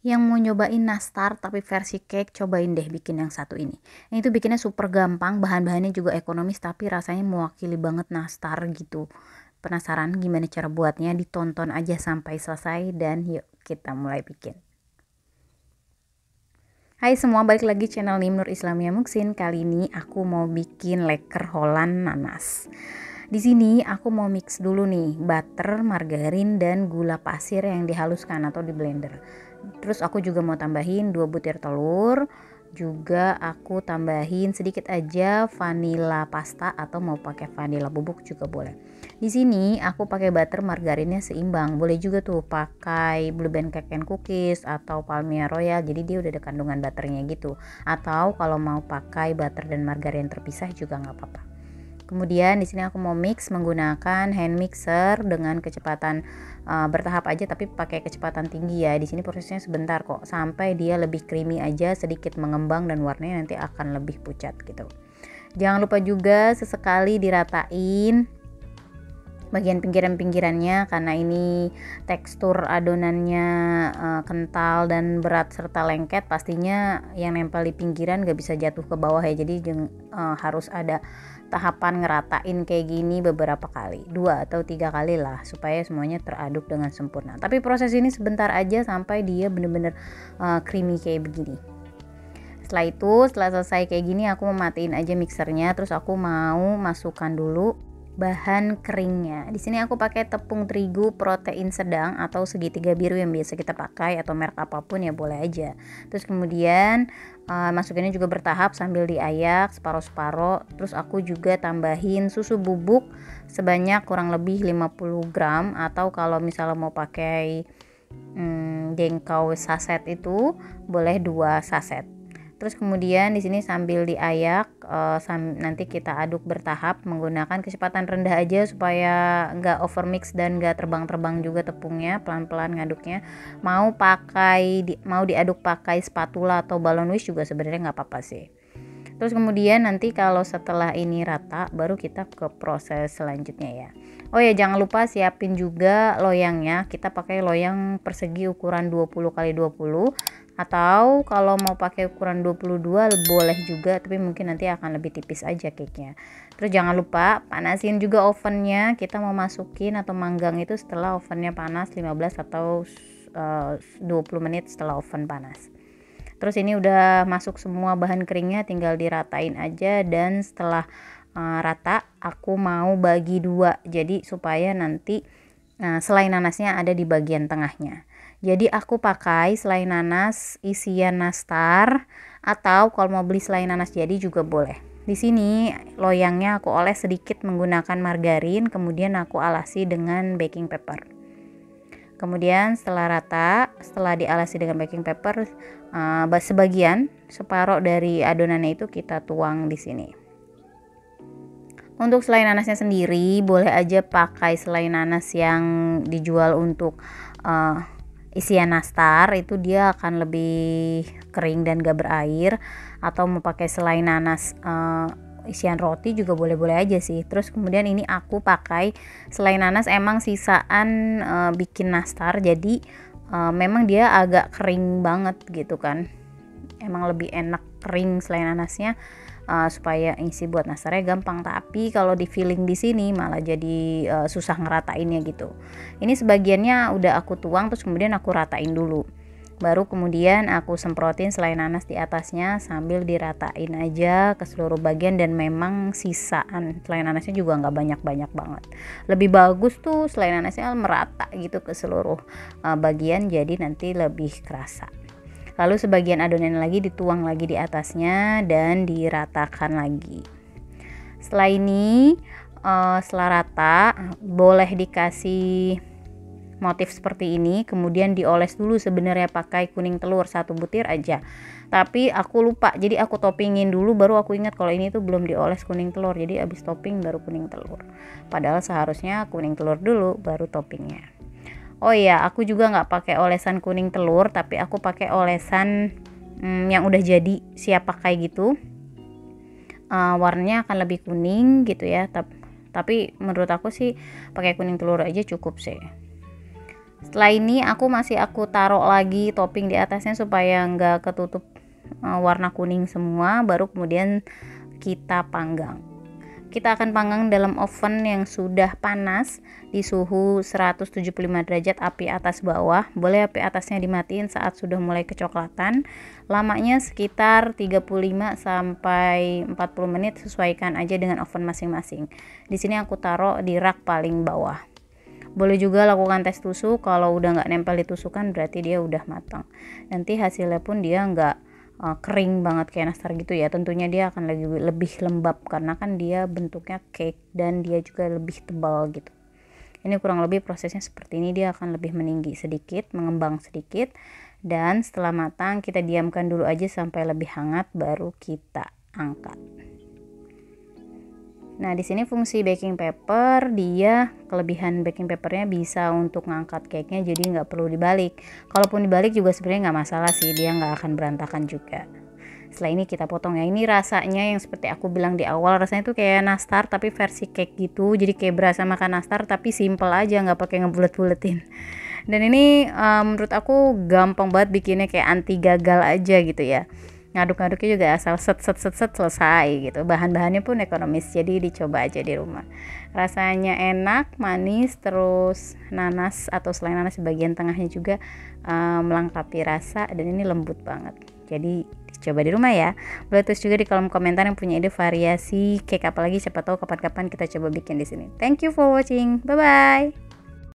Yang mau nyobain nastar tapi versi cake, cobain deh bikin yang satu ini. Ini tuh bikinnya super gampang, bahan-bahannya juga ekonomis tapi rasanya mewakili banget nastar gitu. Penasaran gimana cara buatnya? Ditonton aja sampai selesai dan yuk kita mulai bikin. Hai semua, balik lagi channel Nimnur Islamia Muksin. Kali ini aku mau bikin leker Holland nanas. Di sini aku mau mix dulu nih butter, margarin dan gula pasir yang dihaluskan atau di blender. Terus aku juga mau tambahin 2 butir telur. Juga aku tambahin sedikit aja vanila pasta atau mau pakai vanila bubuk juga boleh. Di sini aku pakai butter margarinnya seimbang. Boleh juga tuh pakai Blue Band Cake and Cookies atau Palmia Royal. Jadi dia udah ada kandungan butternya gitu. Atau kalau mau pakai butter dan margarin terpisah juga nggak apa-apa. Kemudian di sini aku mau mix menggunakan hand mixer dengan kecepatan bertahap aja tapi pakai kecepatan tinggi ya. Di sini prosesnya sebentar kok sampai dia lebih creamy aja, sedikit mengembang dan warnanya nanti akan lebih pucat gitu. Jangan lupa juga sesekali diratain bagian pinggiran-pinggirannya karena ini tekstur adonannya kental dan berat serta lengket, pastinya yang nempel di pinggiran gak bisa jatuh ke bawah ya. Jadi harus ada tahapan ngeratain kayak gini beberapa kali, 2 atau 3 kali lah supaya semuanya teraduk dengan sempurna. Tapi proses ini sebentar aja sampai dia bener-bener creamy kayak begini. Setelah itu, setelah selesai kayak gini, aku mau matiin aja mixernya. Terus aku mau masukkan dulu bahan keringnya. Di sini aku pakai tepung terigu protein sedang atau segitiga biru yang biasa kita pakai atau merek apapun ya boleh aja. Terus kemudian masukinnya juga bertahap sambil diayak separuh-separuh. Terus aku juga tambahin susu bubuk sebanyak kurang lebih 50 gram atau kalau misalnya mau pakai jengkau saset itu boleh 2 saset. Terus kemudian di sini sambil diayak nanti kita aduk bertahap menggunakan kecepatan rendah aja supaya nggak overmix dan nggak terbang-terbang juga tepungnya, pelan-pelan ngaduknya. Mau diaduk pakai spatula atau balon wish juga sebenarnya nggak apa-apa sih. Terus kemudian nanti kalau setelah ini rata baru kita ke proses selanjutnya ya. Oh ya, jangan lupa siapin juga loyangnya. Kita pakai loyang persegi ukuran 20x20 atau kalau mau pakai ukuran 22 boleh juga, tapi mungkin nanti akan lebih tipis aja cake-nya. Terus jangan lupa panasin juga ovennya. Kita mau masukin atau manggang itu setelah ovennya panas 15 atau 20 menit setelah oven panas. Terus ini udah masuk semua bahan keringnya, tinggal diratain aja. Dan setelah rata aku mau bagi 2 jadi supaya nanti selai nanasnya ada di bagian tengahnya. Jadi aku pakai selai nanas isian nastar atau kalau mau beli selai nanas jadi juga boleh. Di sini loyangnya aku oles sedikit menggunakan margarin, kemudian aku alasi dengan baking paper. Kemudian setelah rata, setelah dialasi dengan baking paper, sebagian separuh dari adonannya itu kita tuang di sini. Untuk selai nanasnya sendiri boleh aja pakai selai nanas yang dijual untuk isian nastar, itu dia akan lebih kering dan gak berair. Atau mau pakai selai nanas isian roti juga boleh-boleh aja sih. Terus kemudian ini aku pakai selai nanas emang sisaan bikin nastar, jadi memang dia agak kering banget gitu kan. Emang lebih enak kering selai nanasnya supaya isi buat nastarnya gampang. Tapi kalau di filling di sini malah jadi susah ngeratainnya gitu. Ini sebagiannya udah aku tuang, terus kemudian aku ratain dulu. Baru kemudian aku semprotin selai nanas di atasnya sambil diratain aja ke seluruh bagian. Dan memang sisaan selai nanasnya juga nggak banyak-banyak banget. Lebih bagus tuh selai nanasnya merata gitu ke seluruh bagian, jadi nanti lebih kerasa. Lalu sebagian adonan lagi dituang lagi di atasnya dan diratakan lagi. Setelah ini setelah rata boleh dikasih motif seperti ini, kemudian dioles dulu sebenarnya pakai kuning telur 1 butir aja. Tapi aku lupa, jadi aku toppingin dulu baru aku ingat kalau ini tuh belum dioles kuning telur. Jadi abis topping baru kuning telur. Padahal seharusnya kuning telur dulu baru toppingnya. Oh iya, aku juga nggak pakai olesan kuning telur, tapi aku pakai olesan yang udah jadi siap pakai gitu. Warnanya akan lebih kuning gitu ya. Tapi menurut aku sih pakai kuning telur aja cukup sih. Setelah ini aku taruh lagi topping di atasnya supaya nggak ketutup warna kuning semua, baru kemudian kita panggang. Kita akan panggang dalam oven yang sudah panas di suhu 175 derajat, api atas bawah. Boleh api atasnya dimatiin saat sudah mulai kecoklatan. Lamanya sekitar 35 sampai 40 menit, sesuaikan aja dengan oven masing-masing. Di sini aku taruh di rak paling bawah. Boleh juga lakukan tes tusuk, kalau udah nggak nempel di tusukan berarti dia udah matang. Nanti hasilnya pun dia nggak kering banget kayak nastar gitu ya. Tentunya dia akan lebih lembab karena kan dia bentuknya cake dan dia juga lebih tebal gitu. Ini kurang lebih prosesnya seperti ini. Dia akan lebih meninggi sedikit, mengembang sedikit, dan setelah matang kita diamkan dulu aja sampai lebih hangat, baru kita angkat. Nah, di sini fungsi baking paper, dia kelebihan baking papernya bisa untuk ngangkat cake-nya, jadi nggak perlu dibalik. Kalaupun dibalik juga sebenarnya nggak masalah sih, dia nggak akan berantakan juga. Setelah ini kita potong ya. Ini rasanya yang seperti aku bilang di awal, rasanya tuh kayak nastar tapi versi cake gitu. Jadi kayak berasa makan nastar tapi simple aja, nggak pakai ngebulet-buletin. Dan ini menurut aku gampang banget bikinnya, kayak anti gagal aja gitu ya. Ngaduk-ngaduknya juga asal set selesai gitu. Bahan-bahannya pun ekonomis, jadi dicoba aja di rumah. Rasanya enak, manis, terus nanas atau selai nanas di bagian tengahnya juga melengkapi rasa, dan ini lembut banget. Jadi dicoba di rumah ya. Boleh tulis juga di kolom komentar yang punya ide variasi cake apa lagi, siapa tahu kapan-kapan kita coba bikin di sini. Thank you for watching. Bye bye.